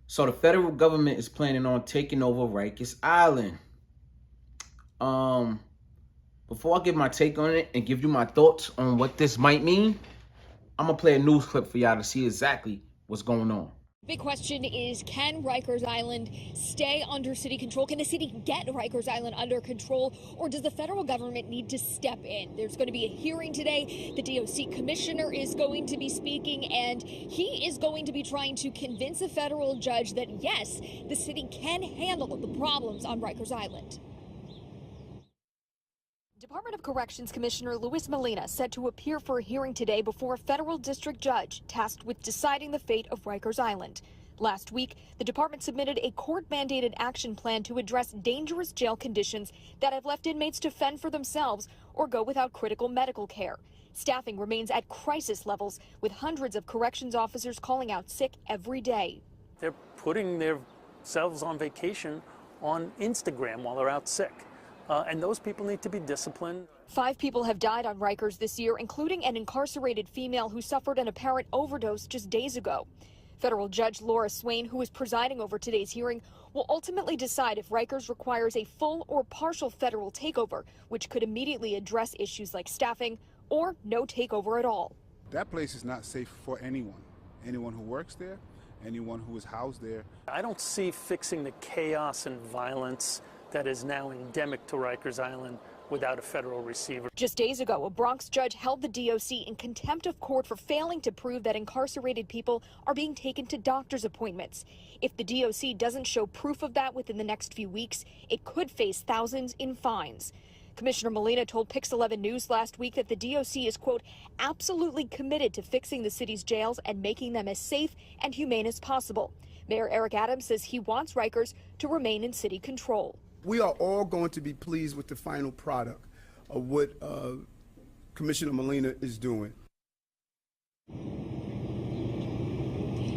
So the federal government is planning on taking over Rikers Island. Um, Before I give my take on it and give you my thoughts on what this might mean, I'm gonna play a news clip for y'all to see exactly what's going on. Big question is, can Rikers Island stay under city control? Can the city get Rikers Island under control, or does the federal government need to step in? There's going to be a hearing today. The DOC commissioner is going to be speaking, and he is going to be trying to convince a federal judge that, yes, the city can handle the problems on Rikers Island. Department of Corrections Commissioner Luis Molina set to appear for a hearing today before a federal district judge tasked with deciding the fate of Rikers Island. Last week, the department submitted a court-mandated action plan to address dangerous jail conditions that have left inmates to fend for themselves or go without critical medical care. Staffing remains at crisis levels, with hundreds of corrections officers calling out sick every day. They're putting themselves on vacation on Instagram while they're out sick. And those people need to be disciplined. 5 people have died on Rikers this year, including an incarcerated female who suffered an apparent overdose just days ago. Federal Judge Laura Swain, who is presiding over today's hearing, will ultimately decide if Rikers requires a full or partial federal takeover, which could immediately address issues like staffing, or no takeover at all. That place is not safe for anyone. Anyone who works there, anyone who is housed there. I don't see fixing the chaos and violence that is now endemic to Rikers Island without a federal receiver. Just days ago, a Bronx judge held the DOC in contempt of court for failing to prove that incarcerated people are being taken to doctor's appointments. If the DOC doesn't show proof of that within the next few weeks, it could face thousands in fines. Commissioner Molina told Pix 11 News last week that the DOC is, quote, absolutely committed to fixing the city's jails and making them as safe and humane as possible. Mayor Eric Adams says he wants Rikers to remain in city control. We are all going to be pleased with the final product of what Commissioner Molina is doing.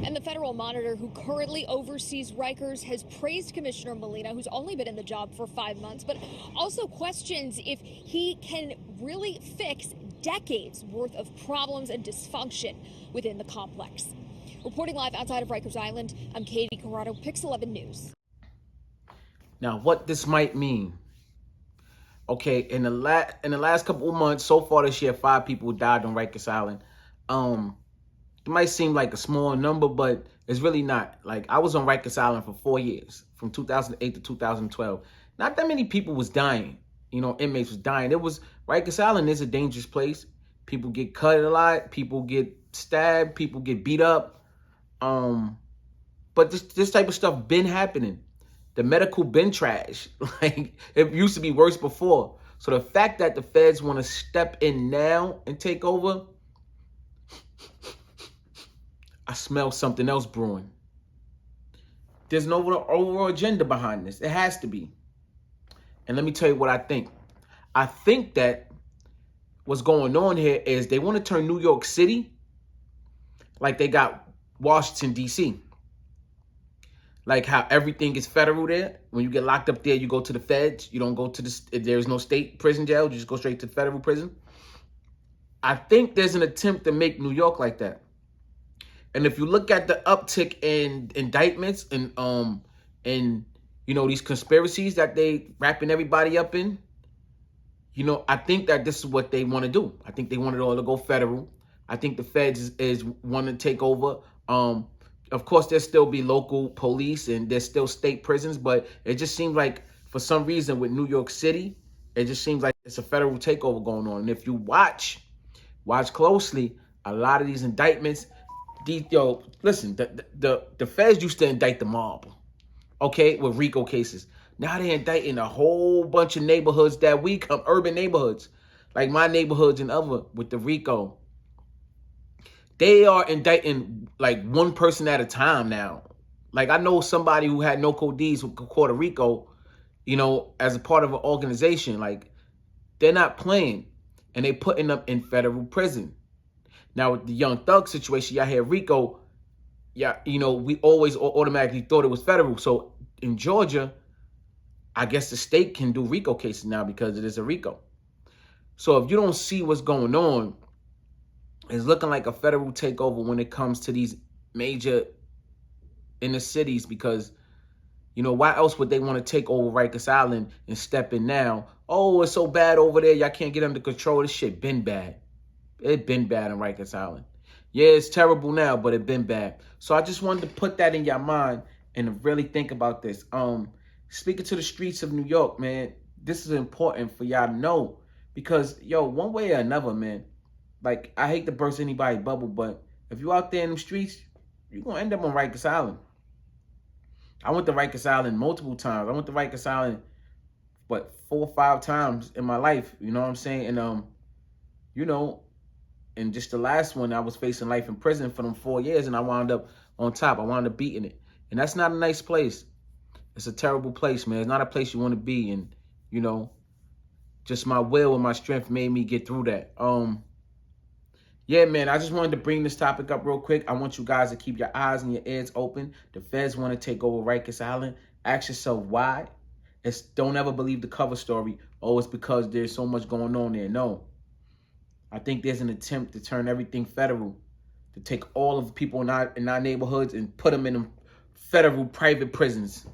And the federal monitor who currently oversees Rikers has praised Commissioner Molina, who's only been in the job for 5 months, but also questions if he can really fix decades worth of problems and dysfunction within the complex. Reporting live outside of Rikers Island, I'm Katie Corrado, Pix 11 News. Now, what this might mean. Okay, in the last couple of months, so far this year, 5 people died on Rikers Island. It might seem like a small number, but it's really not. Like, I was on Rikers Island for 4 years, from 2008 to 2012. Not that many people was dying. You know, inmates was dying. Rikers Island is a dangerous place. People get cut a lot. People get stabbed. People get beat up. But this type of stuff been happening. The medical been trash. Like, it used to be worse before. So the fact that the feds want to step in now and take over, I smell something else brewing. There's no overall agenda behind this. It has to be. And let me tell you what I think. I think that what's going on here is they want to turn New York City like they got Washington, D.C. Like how everything is federal there. When you get locked up there, you go to the feds. You don't go to there's no state prison jail. You just go straight to federal prison. I think there's an attempt to make New York like that. And if you look at the uptick in indictments and you know, these conspiracies that they wrapping everybody up in, you know, I think that this is what they want to do. I think they want it all to go federal. I think the feds is want to take over. Of course, there'll still be local police and there's still state prisons, but it just seems like for some reason with New York City, it just seems like it's a federal takeover going on. And if you watch closely, a lot of these indictments, listen, the feds used to indict the mob, okay, with RICO cases. Now they're indicting a whole bunch of neighborhoods that we come, urban neighborhoods, like my neighborhoods and other with the RICO. They are indicting like one person at a time now. Like I know somebody who had no codees who caught a RICO, you know, as a part of an organization. Like they're not playing and they putting them in federal prison. Now with the Young Thug situation, y'all had RICO, yeah, you know, we always automatically thought it was federal. So in Georgia, I guess the state can do RICO cases now because it is a RICO. So if you don't see what's going on, it's looking like a federal takeover when it comes to these major in the cities because, you know, why else would they want to take over Rikers Island and step in now? Oh, it's so bad over there. Y'all can't get under control. This shit been bad. It been bad on Rikers Island. Yeah, it's terrible now, but it been bad. So I just wanted to put that in your mind and really think about this. Speaking to the streets of New York, man, this is important for y'all to know because, yo, one way or another, man, like, I hate to burst anybody's bubble, but if you out there in the streets, you're going to end up on Rikers Island. I went to Rikers Island multiple times. I went to Rikers Island, 4 or 5 times in my life. You know what I'm saying? And, you know, and just the last one, I was facing life in prison for them 4 years, and I wound up on top. I wound up beating it. And that's not a nice place. It's a terrible place, man. It's not a place you want to be. And, you know, just my will and my strength made me get through that. Yeah, man, I just wanted to bring this topic up real quick. I want you guys to keep your eyes and your ears open. The feds want to take over Rikers Island. Ask yourself why. Don't ever believe the cover story. Oh, it's because there's so much going on there. No. I think there's an attempt to turn everything federal, to take all of the people in our neighborhoods and put them in them federal private prisons.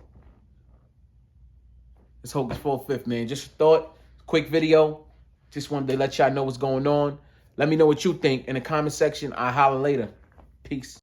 It's Hocus 4/5, man. Just a thought, quick video. Just wanted to let y'all know what's going on. Let me know what you think in the comment section. I'll holler later. Peace.